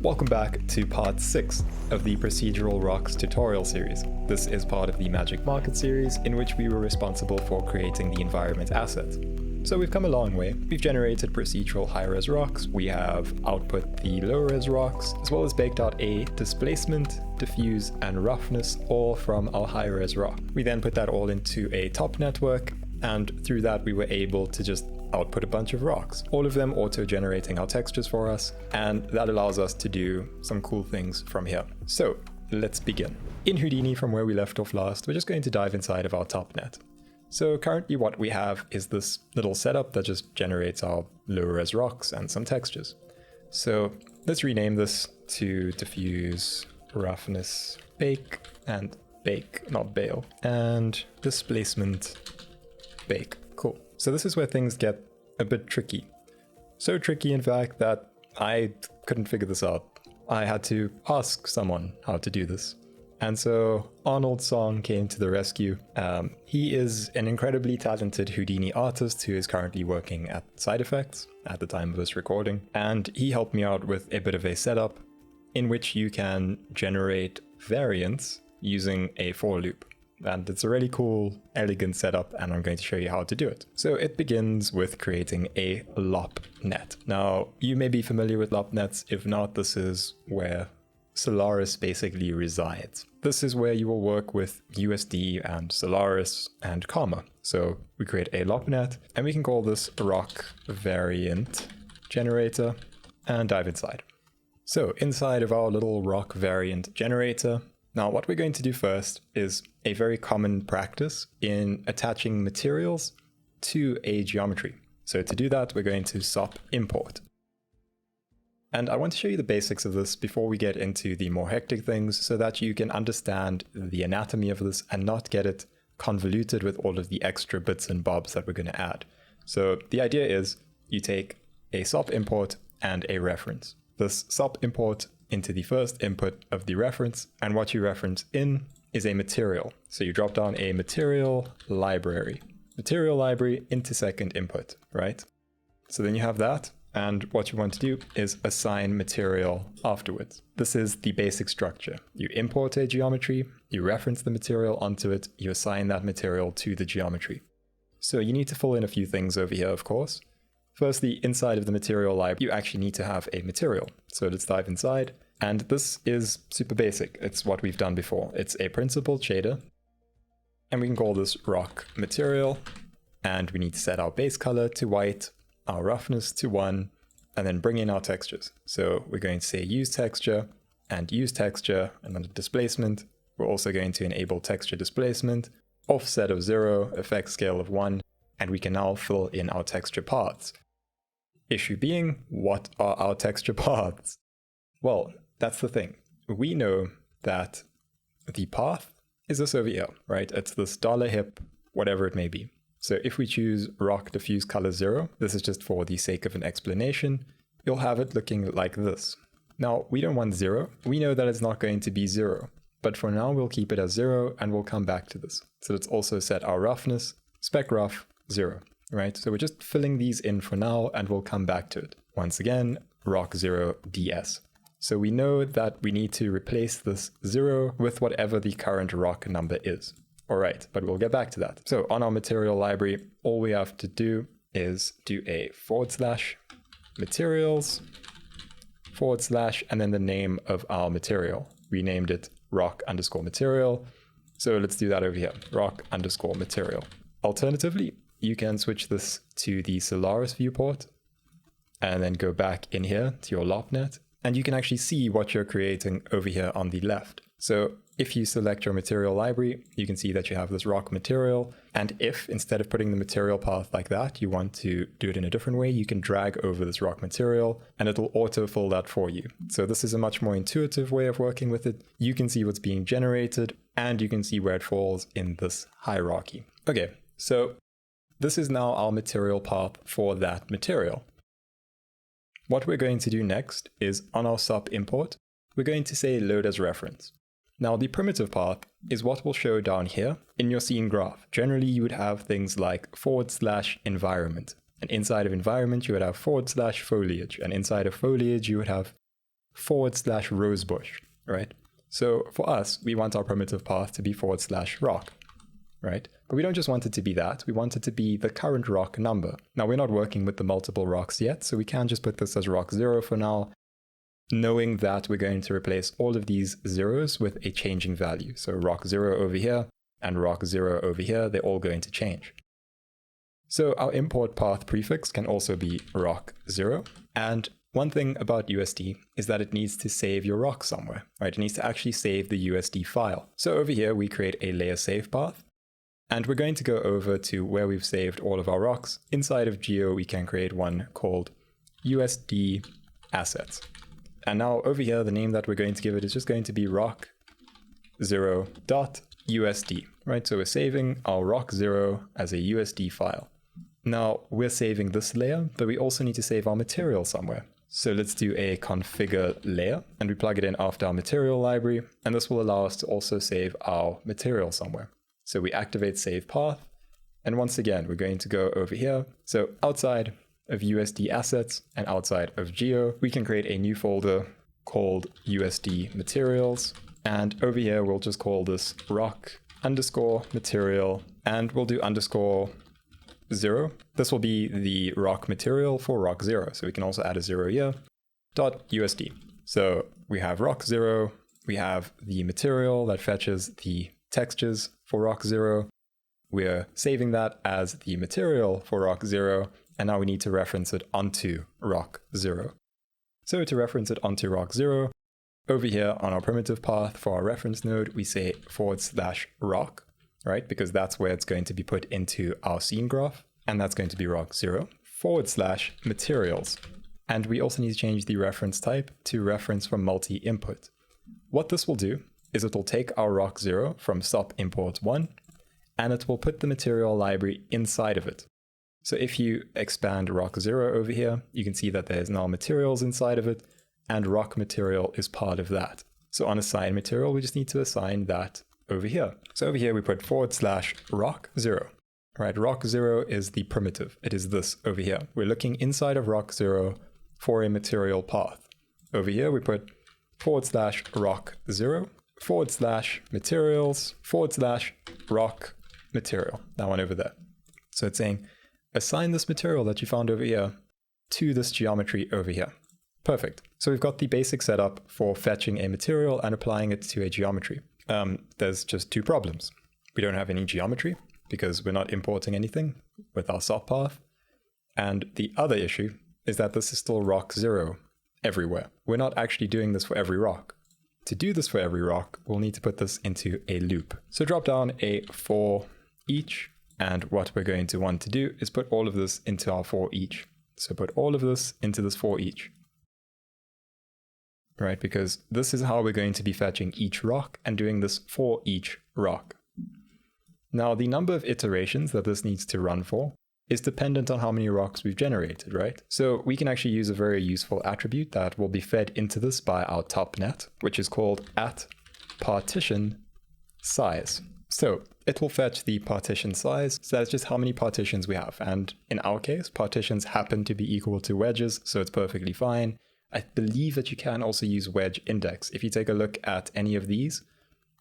Welcome back to part 6 of the Procedural Rocks Tutorial Series. This is part of the Magic Market series in which we were responsible for creating the environment asset. So we've come a long way. We've generated procedural high-res rocks, we have output the low-res rocks, as well as baked out a displacement, diffuse, and roughness all from our high-res rock. We then put that all into a top network, and through that we were able to just output a bunch of rocks, all of them auto-generating our textures for us, and that allows us to do some cool things from here. So let's begin. In Houdini, from where we left off last, we're just going to dive inside of our top net. So currently what we have is this little setup that just generates our low-res rocks and some textures. So let's rename this to diffuse, roughness, bake, and bake, not bale, and displacement, bake. Cool. So this is where things get a bit tricky. So tricky, in fact, that I couldn't figure this out. I had to ask someone how to do this. And so Arnold Song came to the rescue. He is an incredibly talented Houdini artist who is currently working at Side Effects at the time of this recording. And he helped me out with a bit of a setup in which you can generate variants using a for loop. And it's a really cool, elegant setup, and I'm going to show you how to do it. So it begins with creating a LOP net. Now, you may be familiar with LOP nets. If not, this is where Solaris basically resides. This is where you will work with USD and Solaris and Karma. So we create a LOP net, and we can call this rock variant generator and dive inside. So inside of our little rock variant generator, now what we're going to do first is a very common practice in attaching materials to a geometry. So to do that, we're going to SOP import. And I want to show you the basics of this before we get into the more hectic things so that you can understand the anatomy of this and not get it convoluted with all of the extra bits and bobs that we're going to add. So the idea is you take a SOP import and a reference. This SOP import into the first input of the reference, and what you reference in is a material. So you drop down a material library into second input, right? So then you have that, and what you want to do is assign material afterwards. This is the basic structure. You import a geometry, you reference the material onto it, you assign that material to the geometry. So you need to fill in a few things over here, of course. Firstly, inside of the material library, you actually need to have a material. So let's dive inside. And this is super basic. It's what we've done before. It's a principled shader. And we can call this rock material. And we need to set our base color to white, our roughness to 1, and then bring in our textures. So we're going to say use texture, and under displacement, we're also going to enable texture displacement, offset of 0, effect scale of 1, and we can now fill in our texture paths. Issue being, what are our texture paths? Well, that's the thing. We know that the path is this over here, right? It's this $hip, whatever it may be. So if we choose rock diffuse color 0, this is just for the sake of an explanation, you'll have it looking like this. Now, we don't want 0. We know that it's not going to be 0, but for now we'll keep it as 0 and we'll come back to this. So let's also set our roughness, spec rough 0. Right, so we're just filling these in for now and we'll come back to it. Once again, rock 0 ds. So we know that we need to replace this 0 with whatever the current rock number is. All right, but we'll get back to that. So on our material library, all we have to do is do a / materials / and then the name of our material. We named it rock _ material. So let's do that over here, rock _ material. Alternatively, you can switch this to the Solaris viewport and then go back in here to your LOP net, and you can actually see what you're creating over here on the left. So if you select your material library, you can see that you have this rock material, and if instead of putting the material path like that, you want to do it in a different way, you can drag over this rock material and it'll autofill that for you. So this is a much more intuitive way of working with it. You can see what's being generated and you can see where it falls in this hierarchy. Okay, so this is now our material path for that material. What we're going to do next is on our SOP import, we're going to say load as reference. Now the primitive path is what we'll show down here in your scene graph. Generally, you would have things like / environment. And inside of environment, you would have / foliage. And inside of foliage, you would have /rosebush, right? So for us, we want our primitive path to be /rock, right? But we don't just want it to be that, we want it to be the current rock number. Now we're not working with the multiple rocks yet, so we can just put this as rock 0 for now, knowing that we're going to replace all of these zeros with a changing value. So rock 0 over here and rock 0 over here, they're all going to change. So our import path prefix can also be rock 0. And one thing about USD is that it needs to save your rock somewhere, right? It needs to actually save the USD file. So over here, we create a layer save path. And we're going to go over to where we've saved all of our rocks. Inside of Geo, we can create one called USD assets. And now over here, the name that we're going to give it is just going to be rock0.usd, right? So we're saving our rock0 as a USD file. Now we're saving this layer, but we also need to save our material somewhere. So let's do a configure layer and we plug it in after our material library. And this will allow us to also save our material somewhere. So we activate save path. And once again, we're going to go over here. So outside of USD assets and outside of Geo, we can create a new folder called USD materials. And over here, we'll just call this rock_material and we'll do _0. This will be the rock material for rock 0. So we can also add a 0 here, .usd. So we have rock 0, we have the material that fetches the textures for rock 0. We're saving that as the material for rock 0, and now we need to reference it onto rock 0. So to reference it onto rock 0, over here on our primitive path for our reference node, we say /rock, right? Because that's where it's going to be put into our scene graph, and that's going to be rock 0, /materials. And we also need to change the reference type to reference from multi-input. What this will do is it will take our rock 0 from stop import 1, and it will put the material library inside of it. So if you expand rock 0 over here, you can see that there's now materials inside of it, and rock material is part of that. So on assign material, we just need to assign that over here. So over here, we put /rock 0, right? Rock 0 is the primitive. It is this over here. We're looking inside of rock 0 for a material path. Over here, we put /rock 0 /materials /rock material, that one over there. So it's saying, assign this material that you found over here to this geometry over here. Perfect. So we've got the basic setup for fetching a material and applying it to a geometry. There's just two problems. We don't have any geometry because we're not importing anything with our SOP path. And the other issue is that this is still rock 0 everywhere. We're not actually doing this for every rock. To do this for every rock, we'll need to put this into a loop. So drop down a for each, and what we're going to want to do is put all of this into our for each. So put all of this into this for each. Right, because this is how we're going to be fetching each rock and doing this for each rock. Now, the number of iterations that this needs to run for is dependent on how many rocks we've generated, right? So we can actually use a very useful attribute that will be fed into this by our topnet, which is called @partition_size. So it will fetch the partition size. So that's just how many partitions we have. And in our case, partitions happen to be equal to wedges, so it's perfectly fine. I believe that you can also use wedge index. If you take a look at any of these,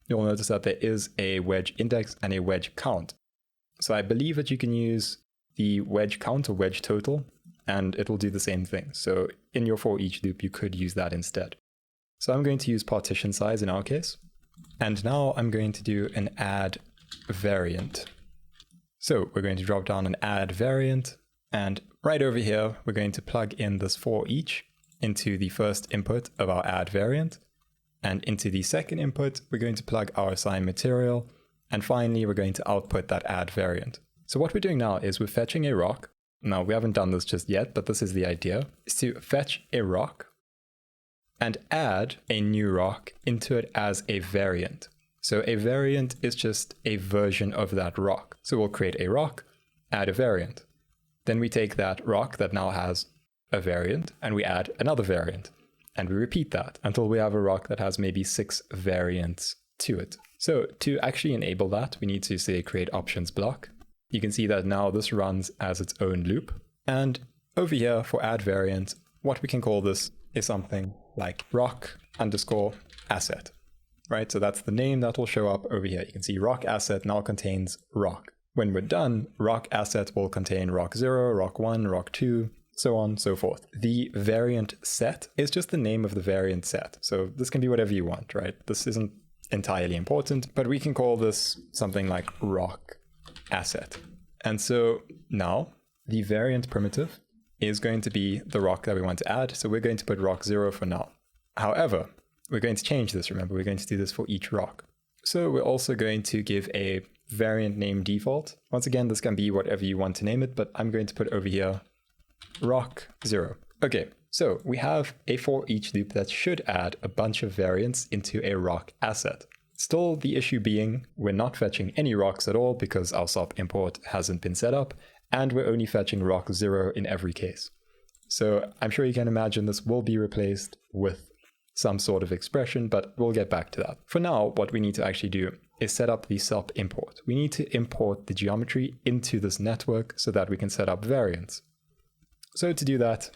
you'll notice that there is a wedge index and a wedge count. So I believe that you can use the wedge count or wedge total, and it will do the same thing. So in your for each loop, you could use that instead. So I'm going to use partition size in our case. And now I'm going to do an add variant. So we're going to drop down an add variant, and right over here, we're going to plug in this for each into the first input of our add variant. And into the second input, we're going to plug our assign material. And finally, we're going to output that add variant. So what we're doing now is we're fetching a rock. Now, we haven't done this just yet, but this is the idea, is to fetch a rock and add a new rock into it as a variant. So a variant is just a version of that rock. So we'll create a rock, add a variant. Then we take that rock that now has a variant and we add another variant. And we repeat that until we have a rock that has maybe 6 variants to it. So to actually enable that, we need to say create options block. You can see that now this runs as its own loop. And over here for add variant, what we can call this is something like rock underscore asset, right? So that's the name that will show up over here. You can see rock asset now contains rock. When we're done, rock asset will contain rock 0, rock 1, rock 2, so on, so forth. The variant set is just the name of the variant set. So this can be whatever you want, right? This isn't entirely important, but we can call this something like rock asset. And so now the variant primitive is going to be the rock that we want to add. So we're going to put rock 0 for now. However, we're going to change this. Remember, we're going to do this for each rock. So we're also going to give a variant name default. Once again, this can be whatever you want to name it, but I'm going to put over here rock 0. Okay, so we have a for each loop that should add a bunch of variants into a rock asset. Still, the issue being we're not fetching any rocks at all because our SOP import hasn't been set up, and we're only fetching rock 0 in every case. So I'm sure you can imagine this will be replaced with some sort of expression, but we'll get back to that. For now, what we need to actually do is set up the SOP import. We need to import the geometry into this network so that we can set up variants. So to do that,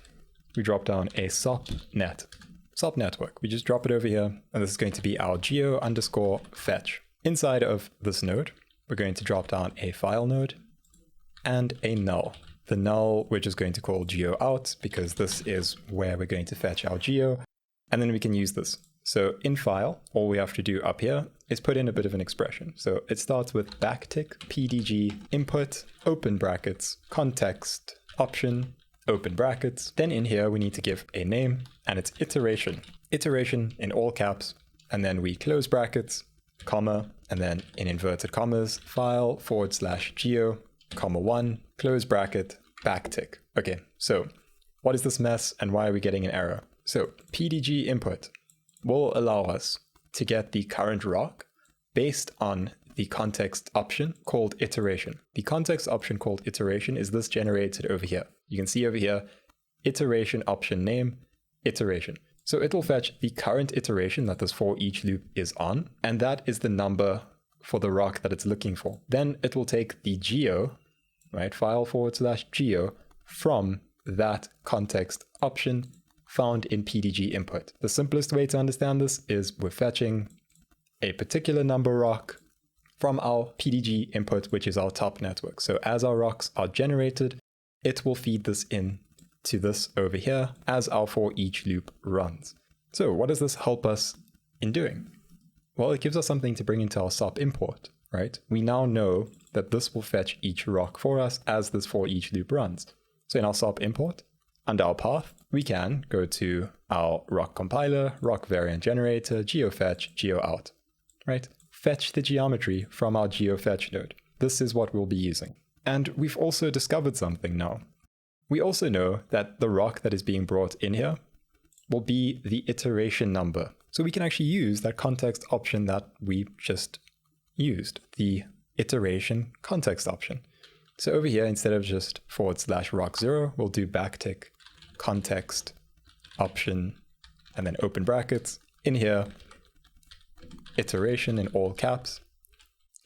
we drop down a SOP network. We just drop it over here, and this is going to be our geo underscore fetch. Inside of this node, we're going to drop down a file node and a null. The null we're just going to call geo out because this is where we're going to fetch our geo, and then we can use this. So in file, all we have to do up here is put in a bit of an expression. So it starts with backtick pdg input open brackets context option open brackets. Then in here we need to give a name, and it's iteration in all caps, and then we close brackets, comma, and then in inverted commas file / geo, comma 1, close bracket, backtick. Okay, so what is this mess and why are we getting an error? So pdg input will allow us to get the current rock based on the context option called iteration. The context option called iteration is this generated over here. You can see over here, iteration option name, iteration. So it'll fetch the current iteration that this for each loop is on, and that is the number for the rock that it's looking for. Then it will take the geo, right, file / geo from that context option found in pdg input. The simplest way to understand this is we're fetching a particular number rock from our pdg input, which is our top network. So as our rocks are generated, it will feed this in to this over here as our for each loop runs. So what does this help us in doing? Well, it gives us something to bring into our SOP import, right? We now know that this will fetch each rock for us as this for each loop runs. So in our SOP import, under our path, we can go to our rock compiler, rock variant generator, geofetch, geout, right? Fetch the geometry from our geofetch node. This is what we'll be using. And we've also discovered something now. We also know that the rock that is being brought in here will be the iteration number. So we can actually use that context option that we just used, the iteration context option. So over here, instead of just / rock 0, we'll do backtick context option and then open brackets. In here, iteration in all caps,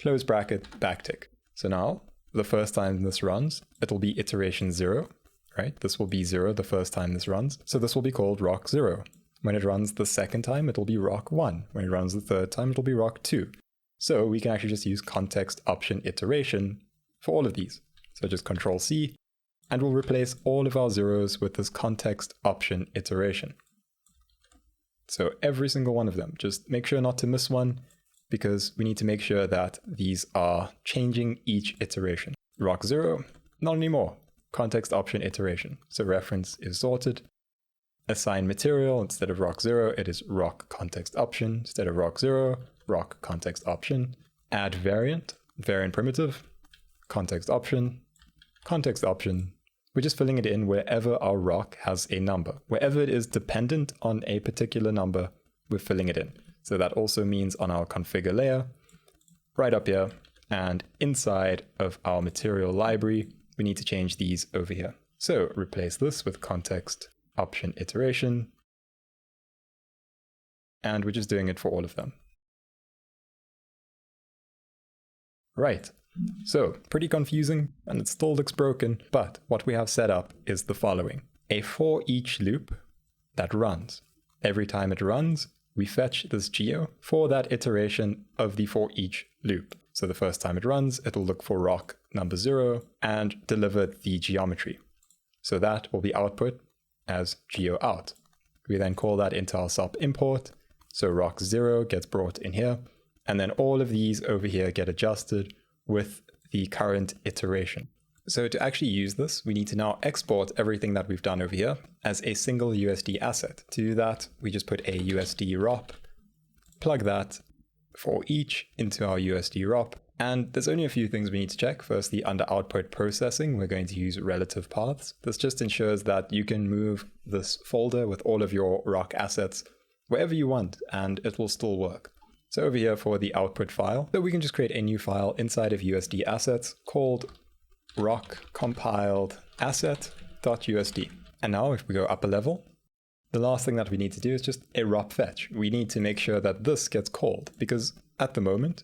close bracket, backtick. So now, the first time this runs, it'll be iteration 0, right? This will be 0 the first time this runs. So this will be called rock 0. When it runs the second time, it'll be rock 1. When it runs the third time, it'll be rock 2. So we can actually just use context option iteration for all of these. So just Control C, and we'll replace all of our zeros with this context option iteration. So every single one of them, just make sure not to miss one, because we need to make sure that these are changing each iteration. Rock 0, not anymore. Context option iteration. So reference is sorted. Assign material, instead of rock 0, it is rock context option. Instead of rock 0, rock context option. Add variant, variant primitive, context option, context option. We're just filling it in wherever our rock has a number. Wherever it is dependent on a particular number, we're filling it in. So that also means on our configure layer, right up here, and inside of our material library, we need to change these over here. So replace this with context option iteration, and we're just doing it for all of them. Right, so pretty confusing, and it still looks broken, but what we have set up is the following. A for each loop that runs. every time it runs, we fetch this geo for that iteration of the for each loop. So the first time it runs, it'll look for rock number 0 and deliver the geometry. So that will be output as geo out. We then call that into our SOP import. So rock 0 gets brought in here, and then all of these over here get adjusted with the current iteration. So to actually use this, we need to now export everything that we've done over here as a single USD asset. To do that, we just put a USD ROP, plug that for each into our USD ROP. And there's only a few things we need to check. Firstly, under output processing, we're going to use relative paths. This just ensures that you can move this folder with all of your rock assets wherever you want, and it will still work. So over here for the output file, so we can just create a new file inside of USD assets called rock compiled asset.usd. And now if we go up a level, the last thing that we need to do is just a ROP fetch. We need to make sure that this gets called, because at the moment,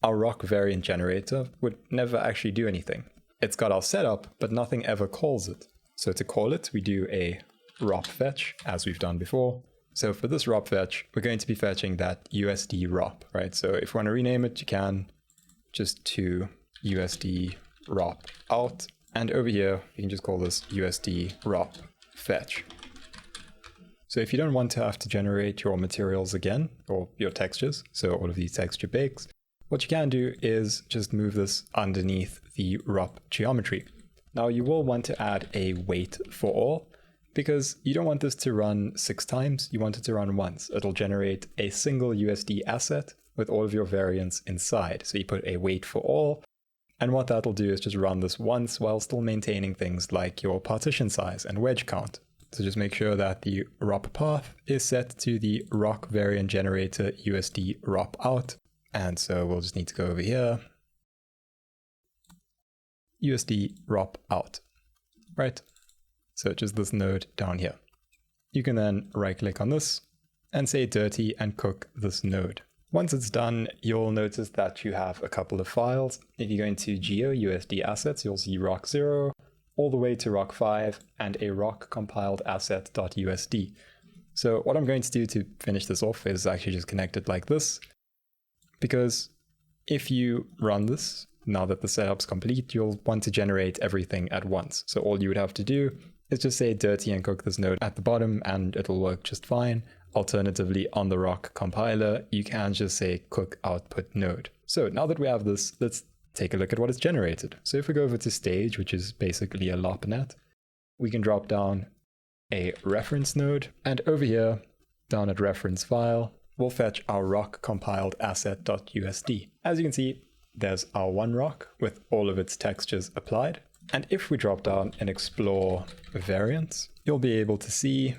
our rock variant generator would never actually do anything. It's got our setup, but nothing ever calls it. So to call it, we do a ROP fetch, as we've done before. So for this ROP fetch, we're going to be fetching that USD ROP, right? So if you want to rename it, you can just to USD ROP out. And over here, you can just call this USD ROP fetch. So if you don't want to have to generate your materials again, or your textures, so all of these texture bakes, what you can do is just move this underneath the ROP geometry. Now you will want to add a wait for all, because you don't want this to run 6 times, you want it to run once. It'll generate a single USD asset with all of your variants inside. So you put a wait for all, and what that'll do is just run this once while still maintaining things like your partition size and wedge count. So just make sure that the ROP path is set to the rock variant generator USD ROP out. And so we'll just need to go over here, USD ROP out, right? So just this node down here. You can then right click on this and say dirty and cook this node. Once it's done, you'll notice that you have a couple of files. If you go into geo USD assets, you'll see rock 0 all the way to rock 5 and a rock compiled asset.usd. So what I'm going to do to finish this off is actually just connect it like this, because if you run this, now that the setup's complete, you'll want to generate everything at once. So all you would have to do is just say dirty and cook this node at the bottom and it'll work just fine. Alternatively, on the rock compiler, you can just say cook output node. So now that we have this, let's take a look at what it's generated. So if we go over to stage, which is basically a LOP net, we can drop down a reference node, and over here, down at reference file, we'll fetch our rock compiled asset.usd. As you can see, there's our one rock with all of its textures applied. And if we drop down and explore variants, you'll be able to see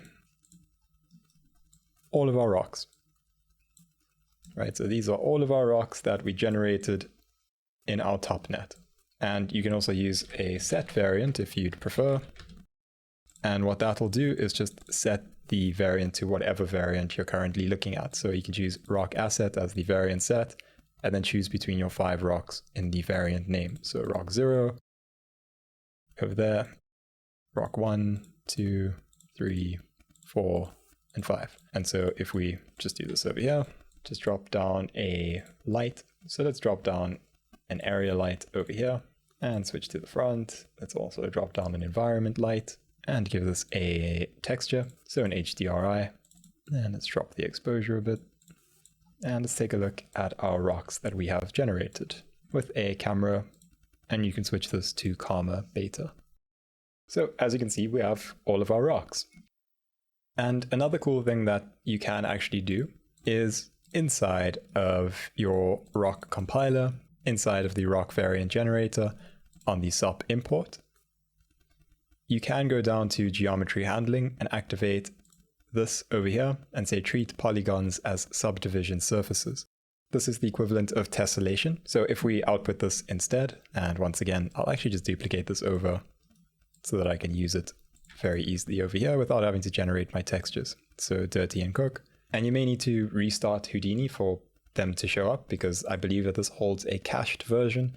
all of our rocks. Right, so these are all of our rocks that we generated in our top net. And you can also use a set variant if you'd prefer. And what that'll do is just set the variant to whatever variant you're currently looking at. So you can choose rock asset as the variant set, and then choose between your 5 rocks in the variant name. So rock 0, over there, rock 1, 2, 3, 4, and 5. And so if we just do this over here, just drop down a light. So let's drop down an area light over here and switch to the front. Let's also drop down an environment light and give this a texture, so an HDRI. And let's drop the exposure a bit. And let's take a look at our rocks that we have generated with a camera, and you can switch this to Karma Beta. So as you can see, we have all of our rocks. And another cool thing that you can actually do is inside of your rock compiler, inside of the rock variant generator on the SOP import, you can go down to geometry handling and activate this over here and say treat polygons as subdivision surfaces. This is the equivalent of tessellation. So if we output this instead, and once again, I'll actually just duplicate this over so that I can use it very easily over here without having to generate my textures. So dirty and cook. And you may need to restart Houdini for them to show up, because I believe that this holds a cached version.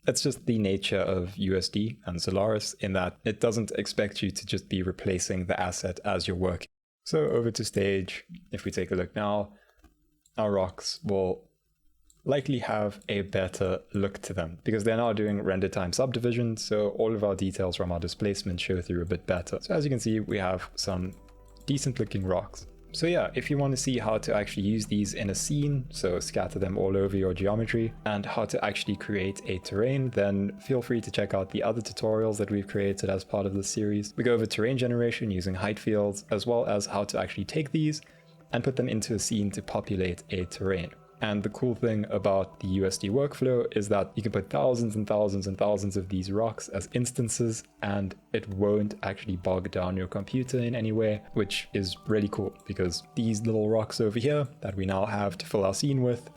It's just the nature of USD and Solaris in that it doesn't expect you to just be replacing the asset as you're working. So over to stage, if we take a look now, our rocks will likely have a better look to them because they're now doing render time subdivision, so all of our details from our displacement show through a bit better. So as you can see, we have some decent looking rocks. So yeah, if you want to see how to actually use these in a scene, so scatter them all over your geometry, and how to actually create a terrain, then feel free to check out the other tutorials that we've created as part of this series. We go over terrain generation using height fields, as well as how to actually take these and put them into a scene to populate a terrain. And the cool thing about the USD workflow is that you can put thousands and thousands and thousands of these rocks as instances, and it won't actually bog down your computer in any way, which is really cool because these little rocks over here that we now have to fill our scene with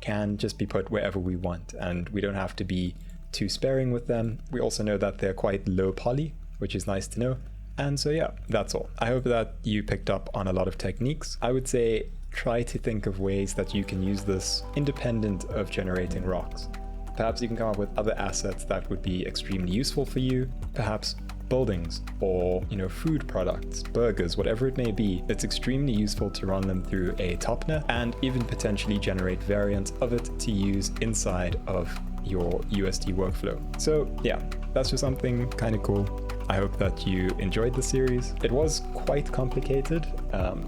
can just be put wherever we want, and we don't have to be too sparing with them. We also know that they're quite low poly, which is nice to know. And so yeah, that's all. I hope that you picked up on a lot of techniques. I would say try to think of ways that you can use this independent of generating rocks. Perhaps you can come up with other assets that would be extremely useful for you, perhaps buildings or, food products, burgers, whatever it may be. It's extremely useful to run them through a topnet and even potentially generate variants of it to use inside of your USD workflow. So yeah, that's just something kind of cool. I hope that you enjoyed the series. It was quite complicated.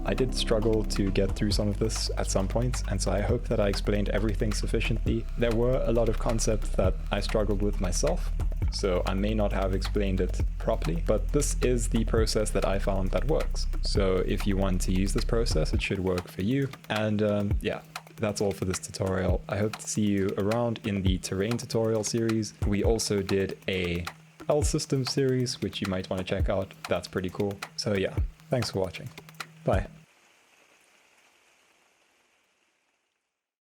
I did struggle to get through some of this at some points, and so I hope that I explained everything sufficiently. There were a lot of concepts that I struggled with myself, so I may not have explained it properly, but this is the process that I found that works. So if you want to use this process, it should work for you. And yeah, that's all for this tutorial. I hope to see you around in the terrain tutorial series. We also did a L system series, which you might want to check out. That's pretty cool. So yeah, thanks for watching. Bye.